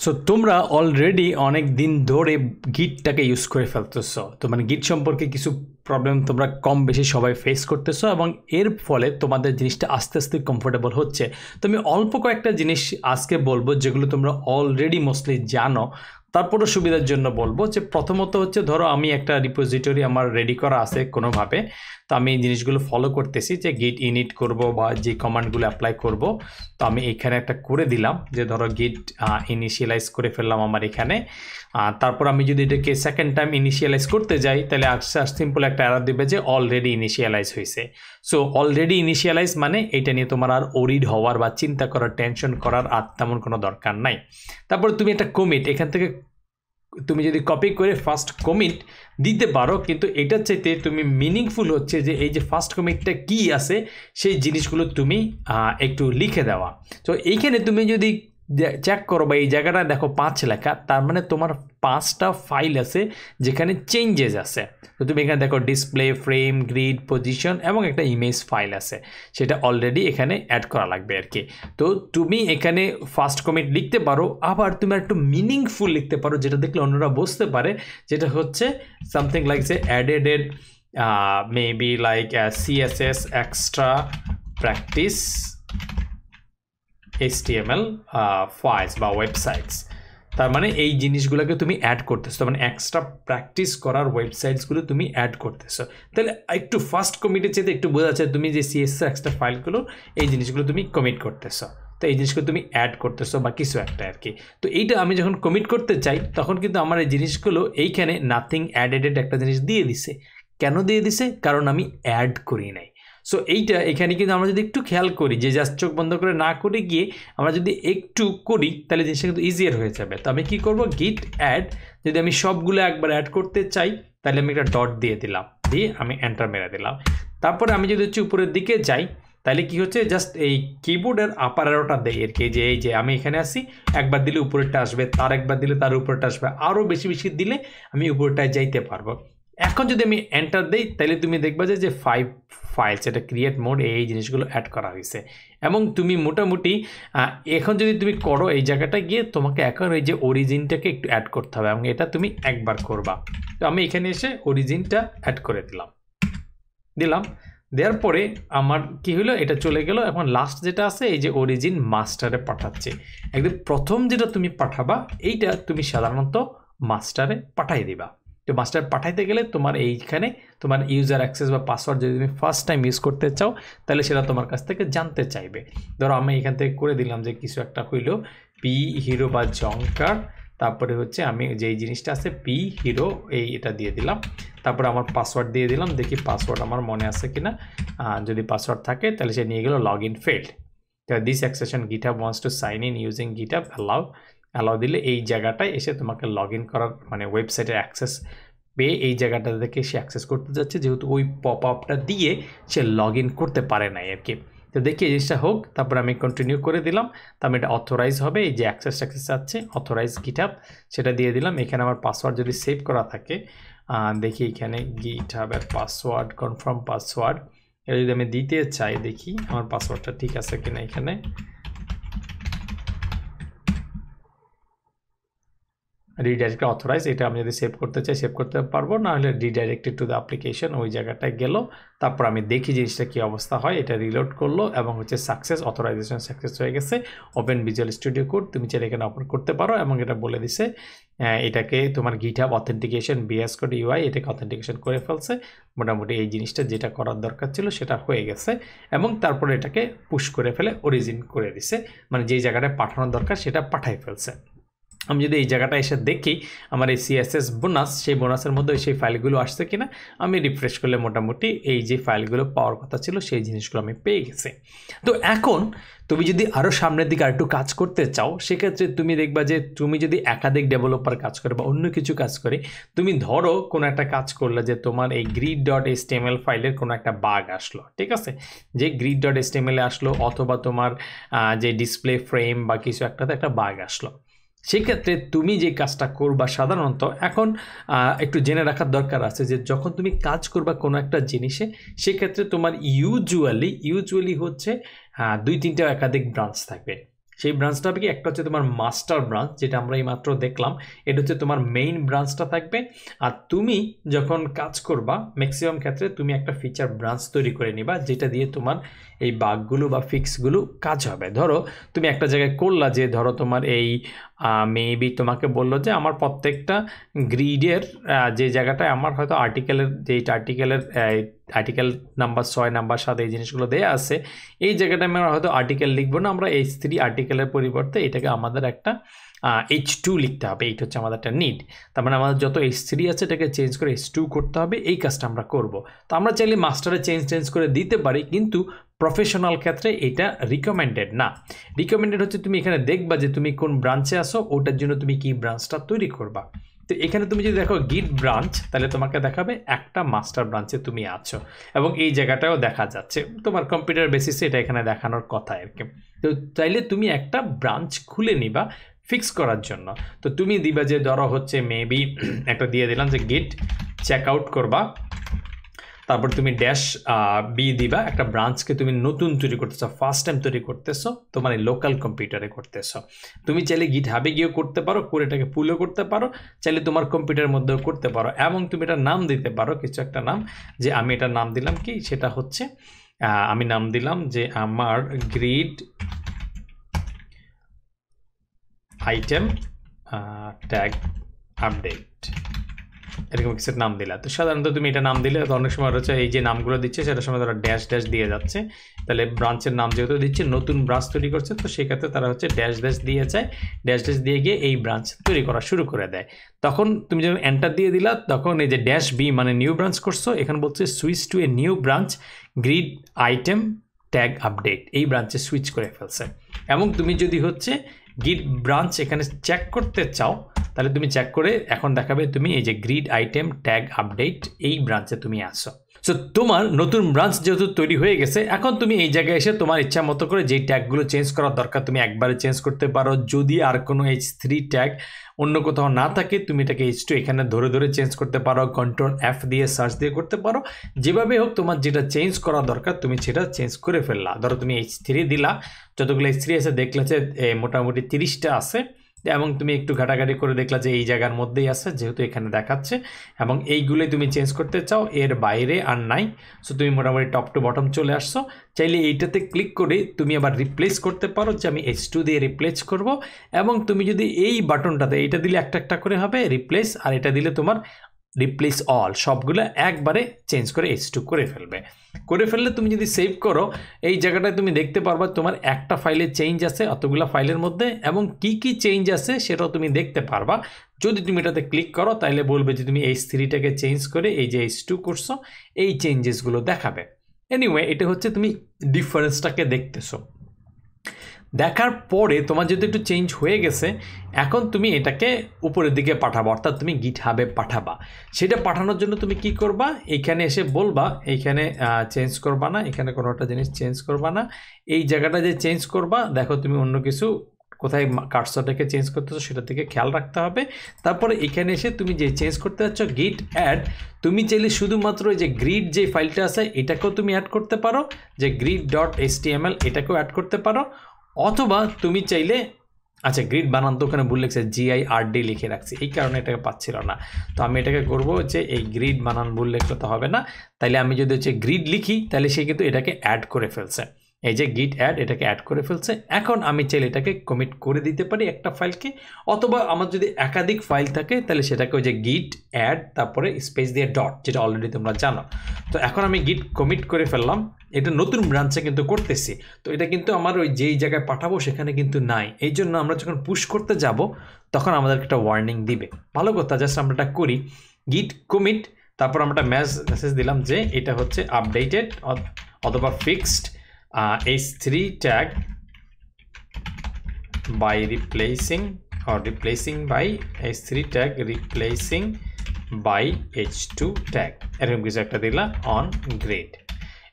So তোমরা already অনেক দিন ধরে গিটটাকে ইউজ করে ফেলতেছো, তো মানে গিট সম্পর্কে কিছু প্রবলেম তোমরা কম বেশি সবাই ফেস করতেছো এবং এর ফলে তোমাদের জিনিসটা আস্তে আস্তে কমফোর্টেবল হচ্ছে। তো আমি অল্প কয়েকটা জিনিস আজকে বলবো যেগুলো তোমরা অলরেডি মোস্টলি জানো, তারপরও সুবিধার জন্য বলবো যে প্রথমত হচ্ছে ধরো আমি একটা রিপোজিটরি আমার রেডি করা আছে কোনোভাবে, তো আমি এই জিনিসগুলো ফলো করতেছি যে গিট ইনিট করব বা যে কমান্ডগুলো অ্যাপ্লাই করব। তো আমি এখানে একটা করে দিলাম যে ধরো গিট ইনিশিয়ালাইজ করে ফেললাম আমার এখানে। তারপর আমি যদি এটাকে সেকেন্ড টাইম ইনিশিয়ালাইজ করতে যাই তাহলে সিম্পল একটা এরর দিবে যে অলরেডি ইনিশিয়ালাইজ হয়েছে। সো অলরেডি ইনিশিয়ালাইজ মানে এটা নিয়ে তোমার আর ওরিড হওয়ার বা চিন্তা করার টেনশন করার আর তেমন কোনো দরকার নাই। তারপর তুমি একটা কমিট এখান থেকে তুমি যদি কপি করে ফার্স্ট কমিট দিতে পারো, কিন্তু এটার চাইতে তুমি মিনিংফুল হচ্ছে যে এই যে ফার্স্ট কমিটটা কি আছে সেই জিনিসগুলো তুমি একটু লিখে দেওয়া। তো এইখানে তুমি যদি চেক করো বা এই জায়গাটা দেখো 5 লেখা, তার মানে তোমার 5টা ফাইল আছে যেখানে চেঞ্জেস আছে। তো তুমি এখানে দেখো ডিসপ্লে, ফ্রেম, গ্রিড, পজিশন এবং একটা ইমেজ ফাইল আছে, সেটা অলরেডি এখানে অ্যাড করা লাগবে আর কি। তো তুমি এখানে ফার্স্ট কমিট লিখতে পারো, আবার তুমি একটু মিনিংফুল লিখতে পারো যেটা দেখলে অন্যরা বুঝতে পারে, যেটা হচ্ছে সামথিং লাইক যে added maybe like CSS extra practice HTML files বা ওয়েবসাইটস। তার মানে এই জিনিসগুলোকে তুমি অ্যাড করতেছো, মানে এক্সট্রা প্র্যাকটিস করার ওয়েবসাইটসগুলো তুমি অ্যাড করতেছো। তাহলে একটু ফার্স্ট কমিটের চেয়ে একটু বোঝা যাচ্ছে তুমি যে CSS এক্সট্রা ফাইলগুলো এই জিনিসগুলো তুমি কমিট করতেছো, তো এই জিনিসগুলো তুমি অ্যাড করতেছো বা কিছু একটা আর কি। তো এইটা আমি যখন কমিট করতে চাই তখন কিন্তু আমার এই জিনিসগুলো এইখানে নাথিং অ্যাডেড একটা জিনিস দিয়ে দিছে। কেন দিয়ে দিছে? কারণ আমি অ্যাড করি নাই। সো এইটা এখানে কিন্তু আমরা যদি একটু খেয়াল করি যে জাস্ট চোখ বন্ধ করে না করে গিয়ে আমরা যদি একটু করি তাহলে জিনিসটা কিন্তু ইজিয়ার হয়ে যাবে। তো আমি কি করব, গিট অ্যাড, যদি আমি সবগুলো একবার অ্যাড করতে চাই তাহলে আমি একটা ডট দিয়ে দিলাম, দিয়ে আমি এন্টার মেরে দিলাম। তারপরে আমি যদি হচ্ছে উপরের দিকে যাই তাহলে কি হচ্ছে, জাস্ট এই কিবোর্ডের আপার অ্যারোটা দেয় আর কি, যে এই যে আমি এখানে আসি, একবার দিলে উপরেরটা আসবে, তার একবার দিলে তার উপরেরটা আসবে, আরও বেশি বেশি দিলে আমি উপরটায় যাইতে পারবো। এখন যদি আমি এন্টার দিই তাহলে তুমি দেখবা যে 5 ফাইলস, এটা ক্রিয়েট মোড, এই জিনিসগুলো অ্যাড করা হয়েছে। এবং তুমি মোটামুটি এখন যদি তুমি করো এই জায়গাটা গিয়ে তোমাকে এখন এই যে অরিজিনটাকে একটু অ্যাড করতে হবে এবং এটা তুমি একবার করবা। তো আমি এখানে এসে অরিজিনটা অ্যাড করে দিলাম। দেওয়ার পরে আমার কি হলো, এটা চলে গেল। এখন লাস্ট যেটা আছে এই যে অরিজিন মাস্টারে পাঠাচ্ছে, একদম প্রথম যেটা তুমি পাঠাবা এইটা তুমি সাধারণত মাস্টারে পাঠাই দিবা। তো মাস্টার পাঠাইতে গেলে তোমার এইখানে তোমার ইউজার অ্যাক্সেস বা পাসওয়ার্ড যদি তুমি ফার্স্ট টাইম ইউজ করতে চাও তাহলে সেটা তোমার কাছ থেকে জানতে চাইবে। ধরো আমি এখান থেকে করে দিলাম যে কিছু একটা হইলো পি হিরো বা জঙ্কার, তারপরে হচ্ছে আমি যেই জিনিসটা আছে পি হিরো এটা দিয়ে দিলাম, তারপরে আমার পাসওয়ার্ড দিয়ে দিলাম, দেখি পাসওয়ার্ড আমার মনে আছে কিনা। যদি পাসওয়ার্ড থাকে তাহলে সে নিয়ে গেল log in failed. This accession GitHub wants to sign in using GitHub allow দিলে এই জায়গাটায় এসে তোমাকে লগ ইন করার মানে ওয়েবসাইটের অ্যাক্সেস পেয়ে এই জায়গাটা থেকে সে অ্যাক্সেস করতে যাচ্ছে, যেহেতু ওই পপ আপটা দিয়ে সে লগ ইন করতে পারে নাই আর কি। তো দেখি এই জিনিসটা হোক, তারপর আমি কন্টিনিউ করে দিলাম। তারপর এটা অথরাইজ হবে, এই যে অ্যাক্সেস আছে অথরাইজ GitHub সেটা দিয়ে দিলাম। এখানে আমার পাসওয়ার্ড যদি সেভ করা থাকে, দেখি এখানে GitHub-এর পাসওয়ার্ড, কনফার্ম পাসওয়ার্ড, এটা যদি আমি দিতে চাই দেখি আমার পাসওয়ার্ডটা ঠিক আছে কিনা। এখানে রিডাইরেক্ট অথরাইজ, এটা আমি যদি সেভ করতে চাই সেভ করতে পারবো, না হলে রিডাইরেক্টেড টু দ্য অ্যাপ্লিকেশন, ওই জায়গাটায় গেল। তারপর আমি দেখি জিনিসটা কী অবস্থা হয়, এটা রিলোড করলো এবং হচ্ছে সাকসেস, অথরাইজেশন সাকসেস হয়ে গেছে। ওপেন ভিজুয়াল স্টুডিও কোড তুমি চাইলে এখানে ওপেন করতে পারো এবং এটা বলে দিছে এটাকে তোমার GitHub authentication VS Code UI এটাকে অথেন্টিকেশন করে ফেলছে। মোটামুটি এই জিনিসটা যেটা করার দরকার ছিল সেটা হয়ে গেছে এবং তারপরে এটাকে পুশ করে ফেলে অরিজিন করে দিছে, মানে যেই জায়গাটায় পাঠানোর দরকার সেটা পাঠাই ফেলছে। আমি যদি এই জায়গাটা এসে দেখি আমার এই CSS বোনাস, সেই বোনাসের মধ্যে সেই ফাইলগুলো আসছে কিনা, আমি রিফ্রেশ করলে মোটামুটি এই যে ফাইলগুলো পাওয়ার কথা ছিল সেই জিনিসগুলো আমি পেয়ে গেছি। তো এখন তুমি যদি আরও সামনের দিকে আরেকটু কাজ করতে চাও সেক্ষেত্রে তুমি দেখবা যে তুমি যদি একাধিক ডেভেলপার কাজ করে বা অন্য কিছু কাজ করে, তুমি ধরো কোনো একটা কাজ করলে যে তোমার এই grid.html ফাইলের কোনো একটা বাগ আসলো, ঠিক আছে, যে grid.html আসলো অথবা তোমার যে ডিসপ্লে ফ্রেম বা কিছু একটাতে একটা বাগ আসলো, সেক্ষেত্রে তুমি যে কাজটা করবা সাধারণত এখন একটু জেনে রাখার দরকার আছে যে যখন তুমি কাজ করবা কোনো একটা জিনিসে সেক্ষেত্রে তোমার ইউজুয়ালি হচ্ছে 2-3টা একাধিক ব্রাঞ্চ থাকবে। সেই ব্রাঞ্চটা হবে কি, একটা হচ্ছে তোমার মাস্টার ব্রাঞ্চ, যেটা আমরা এই মাত্র দেখলাম, এটা হচ্ছে তোমার মেইন ব্রাঞ্চটা থাকবে। আর তুমি যখন কাজ করবা ম্যাক্সিমাম ক্ষেত্রে তুমি একটা ফিচার ব্রাঞ্চ তৈরি করে নিবা, যেটা দিয়ে তোমার এই বাগগুলো বা ফিক্সগুলো কাজ হবে। ধরো তুমি একটা জায়গায় করলা, যে ধরো তোমার এই মেবি তোমাকে বললো যে আমার প্রত্যেকটা গ্রিডের যে জায়গাটায় আমার হয়তো আর্টিকেল নাম্বার 6 নাম্বার 7 এই জিনিসগুলো দেওয়া আছে, এই জায়গাটায় আমরা হয়তো আর্টিকেল লিখবো না, আমরা H3 আর্টিকেলের পরিবর্তে এটাকে আমাদের একটা H2 লিখতে হবে। এইটা হচ্ছে আমাদের একটা নিড। তার মানে আমাদের যত H3 আছে এটাকে চেঞ্জ করে H2 করতে হবে, এই কাজটা আমরা করব। তো আমরা চাইলে মাস্টারে চেঞ্জ করে দিতে পারি, কিন্তু প্রফেশনাল ক্ষেত্রে এটা রিকমেন্ডেড না। রিকমেন্ডেড হচ্ছে তুমি এখানে দেখবা যে তুমি কোন ব্রাঞ্চে আসো, ওটার জন্য তুমি কি ব্রাঞ্চটা তৈরি করবা। তো এখানে তুমি যদি দেখো গিট ব্রাঞ্চ, তাহলে তোমাকে দেখাবে একটা মাস্টার ব্রাঞ্চে তুমি আছো, এবং এই জায়গাটাও দেখা যাচ্ছে তোমার কম্পিউটার বেসিসে, এটা এখানে দেখানোর কথা আর কি। তো চাইলে তুমি একটা ব্রাঞ্চ খুলে নিবা ফিক্স করার জন্য। তো তুমি দিবা যে ধরো হচ্ছে মেবি একটা দিয়ে দিলাম যে গিট চেক আউট করবা, তারপর তুমি ড্যাশ বি দিবা, একটা ব্রাঞ্চকে তুমি নতুন তৈরি করতেছো, ফার্স্ট টাইম তৈরি করতেছো, তোমার এই লোকাল কম্পিউটারে করতেছো। তুমি চাইলে গিট হাবে গিয়েও করতে পারো, করে এটাকে পুলও করতে পারো, চাইলে তোমার কম্পিউটারের মধ্যেও করতে পারো, এবং তুমি এটার নাম দিতে পারো কিছু একটা নাম, যে আমি এটার নাম দিলাম কি, সেটা হচ্ছে আমি নাম দিলাম যে আমার গ্রিড আইটেম ট্যাগ আপডেট, এরকম কিছু নাম দিলা। তো সাধারণত তুমি এটা নাম দিলে অনেক সময় হচ্ছে এই যে নামগুলো দিচ্ছে সেটার সময় তারা ড্যাশ ড্যাশ দিয়ে যাচ্ছে, তাহলে ব্রাঞ্চের নাম যেহেতু দিচ্ছে, নতুন ব্রাঞ্চ তৈরি করছে, তো সেক্ষেত্রে তারা হচ্ছে ড্যাশ ড্যাশ দিয়ে যায়, ড্যাশ ড্যাশ দিয়ে গিয়ে এই ব্রাঞ্চ তৈরি করা শুরু করে দেয়। তখন তুমি যখন এন্টার দিয়ে দিলা, তখন এই যে ড্যাশ বি মানে নিউ ব্রাঞ্চ করছো, এখানে বলছে switch to a new branch grid item tag update, এই ব্রাঞ্চে সুইচ করে ফেলছে। এবং তুমি যদি হচ্ছে গিট ব্রাঞ্চ এখানে চেক করতে চাও, তাহলে তুমি চেক করে এখন দেখাবে তুমি এই যে গ্রিড আইটেম ট্যাগ আপডেট, এই ব্রাঞ্চে তুমি আসো। সো তোমার নতুন ব্রাঞ্চ যেহেতু তৈরি হয়ে গেছে, এখন তুমি এই জায়গায় এসে তোমার ইচ্ছা মতো করে যেই ট্যাগগুলো চেঞ্জ করার দরকার তুমি একবারে চেঞ্জ করতে পারো। যদি আর কোনো H3 ট্যাগ অন্য কোথাও না থাকে, তুমি এটাকে H2 এখানে ধরে ধরে চেঞ্জ করতে পারো, কন্ট্রোল F দিয়ে সার্চ দিয়ে করতে পারো, যেভাবে হোক তোমার যেটা চেঞ্জ করা দরকার তুমি সেটা চেঞ্জ করে ফেললা। ধরো তুমি H3 দিলা, যতগুলো H3 আছে দেখলে যে মোটামুটি 30টা আছে, এবং তুমি একটু ঘাটাঘাটি করে দেখলা যে এই জায়গার মধ্যেই আছে, যেহেতু এখানে দেখাচ্ছে, এবং এইগুলোই তুমি চেঞ্জ করতে চাও, এর বাইরে আর নাই। সো তুমি মোটামুটি টপ টু বটম চলে আসছো। চাইলে এইটাতে ক্লিক করে তুমি আবার রিপ্লেস করতে পারো, যে আমি H2 দিয়ে রিপ্লেস করব, এবং তুমি যদি এই বাটনটাতে এইটা দিলে একটা একটা করে হবে রিপ্লেস, আর এটা দিলে তোমার রিপ্লেস অল, সবগুলো একবারে চেঞ্জ করে H2 করে ফেললে তুমি যদি সেভ করো, এই জায়গাটায় তুমি দেখতে পারবা তোমার একটা ফাইলে চেঞ্জ আছে অতগুলো ফাইলের মধ্যে, এবং কি কি চেঞ্জ আছে সেটাও তুমি দেখতে পারবা। যদি তুমি এটাতে ক্লিক করো তাহলে বলবে যে তুমি H3টাকে চেঞ্জ করে এই যে H2 করছো, এই চেঞ্জেসগুলো দেখাবে। এনিওয়ে, এটা হচ্ছে তুমি ডিফারেন্সটাকে দেখতেছো। দেখার পরে তোমার যদি একটু চেঞ্জ হয়ে গেছে, এখন তুমি এটাকে উপরের দিকে পাঠাবো, অর্থাৎ তুমি গিটহাবে পাঠাবা। সেটা পাঠানোর জন্য তুমি কি করবা, এইখানে এসে বলবা এইখানে চেঞ্জ করবা না, এখানে কোনোটা জিনিস চেঞ্জ করবা না, এই জায়গাটা যে চেঞ্জ করবা, দেখো তুমি অন্য কিছু কোথায় কার্সরটাকে চেঞ্জ করতেছো সেটা থেকে খেয়াল রাখতে হবে। তারপরে এখানে এসে তুমি যে চেঞ্জ করতে যাচ্ছ গিট অ্যাড, তুমি চাইলে শুধুমাত্র এই যে গ্রিড যে ফাইলটা আছে এটাকেও তুমি অ্যাড করতে পারো, যে grid.html এটাকেও অ্যাড করতে পারো, অথবা তুমি চাইলে, আচ্ছা গ্রিড বানান তো ওখানে ভুল লিখছে, GIRD লিখে রাখছি, এই কারণে এটাকে পাচ্ছিল না। তো আমি এটাকে করবো যে এই গ্রিড বানান ভুল লিখলে তো হবে না, তাইলে আমি যদি হচ্ছে গ্রিড লিখি তাহলে সে কিন্তু এটাকে অ্যাড করে ফেলছে, এই যে গিট অ্যাড এটাকে অ্যাড করে ফেলছে। এখন আমি চাইলে এটাকে কমিট করে দিতে পারি একটা ফাইলকে, অথবা আমার যদি একাধিক ফাইল থাকে তাহলে সেটাকে ওই যে গিট অ্যাড তারপরে স্পেস দিয়ে ডট, যেটা অলরেডি তোমরা জানো। তো এখন আমি গিট কমিট করে ফেললাম, এটা নতুন ব্রাঞ্চে কিন্তু করতেছি, তো এটা কিন্তু আমার ওই যেই জায়গায় পাঠাবো সেখানে কিন্তু নাই। এই জন্য আমরা যখন পুশ করতে যাব তখন আমাদেরকে একটা ওয়ার্নিং দিবে। ভালো কথা, জাস্ট আমরা এটা করি, গিট কমিট, তারপর আমরা একটা মেসেজ দিলাম যে এটা হচ্ছে আপডেটেড অথবা fixed H3 tag by replacing by H3 tag replacing by H2 tag, এরকম কিছু একটা দিলা অন গ্রিড।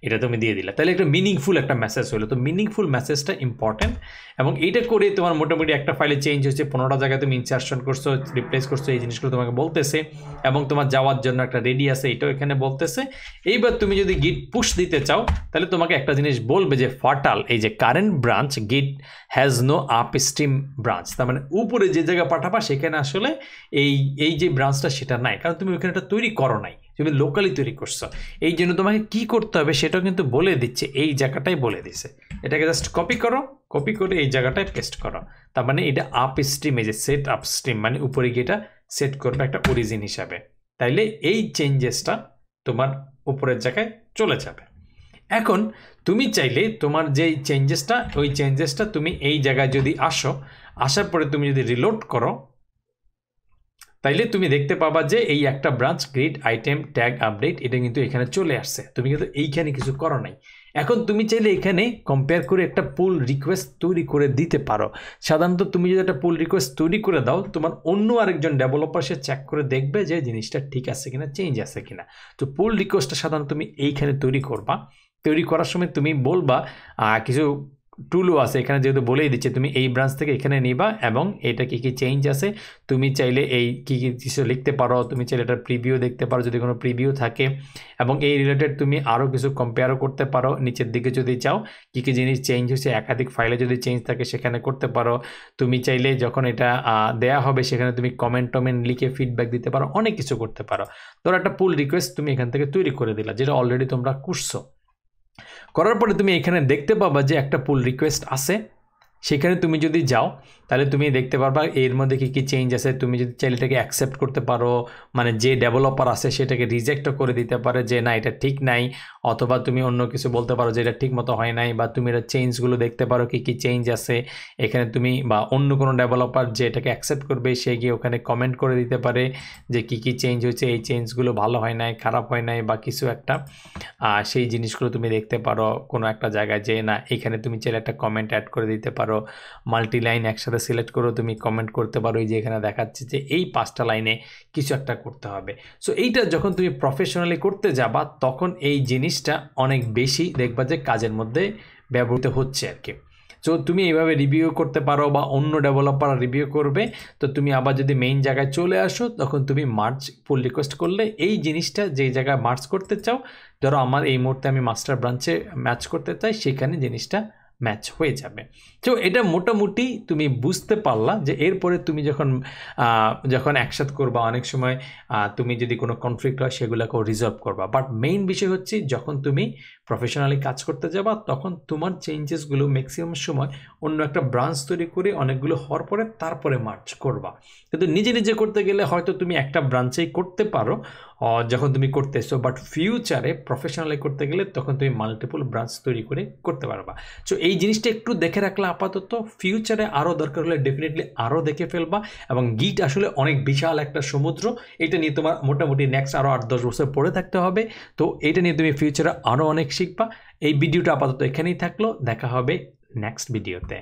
এটা তুমি দিয়ে দিলে, তাহলে একটা মিনিংফুল একটা মেসেজ হলো। তো মিনিংফুল মেসেজটা ইম্পর্টেন্ট, এবং এইটা করে তোমার মোটামুটি একটা ফাইলে চেঞ্জ হচ্ছে, 15টা জায়গায় তুমি ইনসার্শন করছো, রিপ্লেস করছো, এই জিনিসগুলো তোমাকে বলতেছে, এবং তোমার যাওয়ার জন্য একটা রেডি আছে এটাও এখানে বলতেছে। এইবার তুমি যদি গিট পুশ দিতে চাও তাহলে তোমাকে একটা জিনিস বলবে যে ফাটাল এই যে current branch git has no upstream branch, তার মানে উপরে যে জায়গায় পাঠাবা সেখানে আসলে এই যে ব্রাঞ্চটা সেটা নাই, কারণ তুমি ওখানে এটা তৈরি করো নাই, তুমি লোকালি তৈরি করছো। এই জন্য তোমাকে কি করতে হবে সেটাও কিন্তু বলে দিচ্ছে, এই জায়গাটাই বলে দিচ্ছে। এটাকে জাস্ট কপি করো, কপি করে এই জায়গাটায় পেস্ট করো। তার মানে এটা আপ স্ট্রিম, এই যে সেট আপ স্ট্রিম মানে উপরে গিয়ে এটা সেট করবে একটা অরিজিন হিসাবে, তাইলে এই চেঞ্জেসটা তোমার উপরের জায়গায় চলে যাবে। এখন তুমি চাইলে তোমার যে চেঞ্জেসটা, ওই চেঞ্জেসটা তুমি এই জায়গায় যদি আসার পরে তুমি যদি রিলোড করো তাইলে তুমি দেখতে পাবা যে এই একটা branch grid item tag update এটা কিন্তু এখানে চলে আসছে, তুমি কিন্তু এইখানে কিছু করো নাই। এখন তুমি চাইলে এখানে কম্পেয়ার করে একটা পুল রিকোয়েস্ট তৈরি করে দিতে পারো। সাধারণত তুমি যদি একটা পুল রিকোয়েস্ট তৈরি করে দাও, তোমার অন্য আরেকজন ডেভেলপার সে চেক করে দেখবে যে জিনিসটা ঠিক আছে কিনা, চেঞ্জ আছে কিনা। তো পুল রিকোয়েস্টটা সাধারণত তুমি এইখানে তৈরি করবা। তৈরি করার সময় তুমি বলবা কিছু টুলও আছে এখানে, যেহেতু বলেই দিচ্ছে তুমি এই ব্রাঞ্চ থেকে এখানে নিবা এবং এটা কি কি চেঞ্জ আছে তুমি চাইলে এই কি কি কিছু লিখতে পারো, তুমি চাইলে এটার প্রিভিউ দেখতে পারো যদি কোনো প্রিভিউ থাকে, এবং এই রিলেটেড তুমি আরও কিছু কম্পেয়ারও করতে পারো নিচের দিকে যদি চাও, কী কী জিনিস চেঞ্জ হচ্ছে, একাধিক ফাইলে যদি চেঞ্জ থাকে সেখানে করতে পারো। তুমি চাইলে যখন এটা দেয়া হবে সেখানে তুমি কমেন্ট লিখে ফিডব্যাক দিতে পারো, অনেক কিছু করতে পারো। ধরো একটা পুল রিকোয়েস্ট তুমি এখান থেকে তৈরি করে দিলা, যেটা অলরেডি তোমরা করছো। করার পরে তুমি এখানে দেখতে পাবা যে একটা পুল রিকোয়েস্ট আছে, সেখানে তুমি যদি যাও তাহলে তুমি দেখতে পারবা এর মধ্যে কী কী চেঞ্জ আছে। তুমি যদি চাইলে এটাকে অ্যাকসেপ্ট করতে পারো, মানে যে ডেভেলপার আছে সেটাকে রিজেক্টও করে দিতে পারে যে না এটা ঠিক নাই, অথবা তুমি অন্য কিছু বলতে পারো যে এটা ঠিক মতো হয় নাই, বা তুমি এটা চেঞ্জগুলো দেখতে পারো কী কী চেঞ্জ আছে এখানে তুমি, বা অন্য কোনো ডেভেলপার যে এটাকে অ্যাকসেপ্ট করবে সে গিয়ে ওখানে কমেন্ট করে দিতে পারে যে কী কী চেঞ্জ হয়েছে, এই চেঞ্জগুলো ভালো হয় নাই, খারাপ হয় নাই, বা কিছু একটা সেই জিনিসগুলো তুমি দেখতে পারো কোনো একটা জায়গায় যে না এখানে তুমি চাইলে একটা কমেন্ট অ্যাড করে দিতে পারো। মাল্টি লাইন একসাথে সিলেক্ট করে তুমি কমেন্ট করতে পারো, এই যে এখানে দেখাচ্ছে যে এই 5টা লাইনে কিছু একটা করতে হবে। সো এইটা যখন তুমি প্রফেশনালি করতে যাবা তখন এই জিনিসটা অনেক বেশি দেখবা যে কাজের মধ্যে ব্যবহৃত হচ্ছে আর কি। সো তুমি এইভাবে রিভিউ করতে পারো, বা অন্য ডেভেলপার রিভিউ করবে, তো তুমি আবার যদি মেইন জায়গায় চলে আসো তখন তুমি মার্জ পুল রিকোয়েস্ট করলে এই জিনিসটা যেই জায়গায় মার্জ করতে চাও, ধরো আমার এই মুহূর্তে আমি মাস্টার ব্রাঞ্চে ম্যাচ করতে চাই, সেখানে জিনিসটা ম্যাচ হয়ে যাবে। তো এটা মোটামুটি তুমি বুঝতে পারলা যে এরপরে তুমি যখন একসাথে করবা অনেক সময় তুমি যদি কোনো কনফ্লিক্ট হয় সেগুলোকেও রিজলভ করবা। বাট মেইন বিষয় হচ্ছে যখন তুমি প্রফেশনালি কাজ করতে যাবা তখন তোমার চেঞ্জেসগুলো ম্যাক্সিমাম সময় অন্য একটা ব্রাঞ্চ তৈরি করে অনেকগুলো হওয়ার পরে তারপরে মার্চ করবা। কিন্তু নিজে নিজে করতে গেলে হয়তো তুমি একটা ব্রাঞ্চেই করতে পারো যখন তুমি করতেছো, বাট ফিউচারে প্রফেশনালি করতে গেলে তখন তুমি মাল্টিপল ব্রাঞ্চ তৈরি করে করতে পারবা। সো এই জিনিসটা একটু দেখে রাখলে আপাতত, ফিউচারে আরও দরকার হলে ডেফিনেটলি আরও দেখে ফেলবা। এবং গিট আসলে অনেক বিশাল একটা সমুদ্র, এটা নিয়ে তোমার মোটামুটি নেক্সট আরও 8-10 বছর পড়ে থাকতে হবে। তো এটা নিয়ে তুমি ফিউচারে আরও অনেক শিখবা। এই ভিডিওটা আপাতত এখানেই থাকলো, দেখা হবে নেক্সট ভিডিওতে।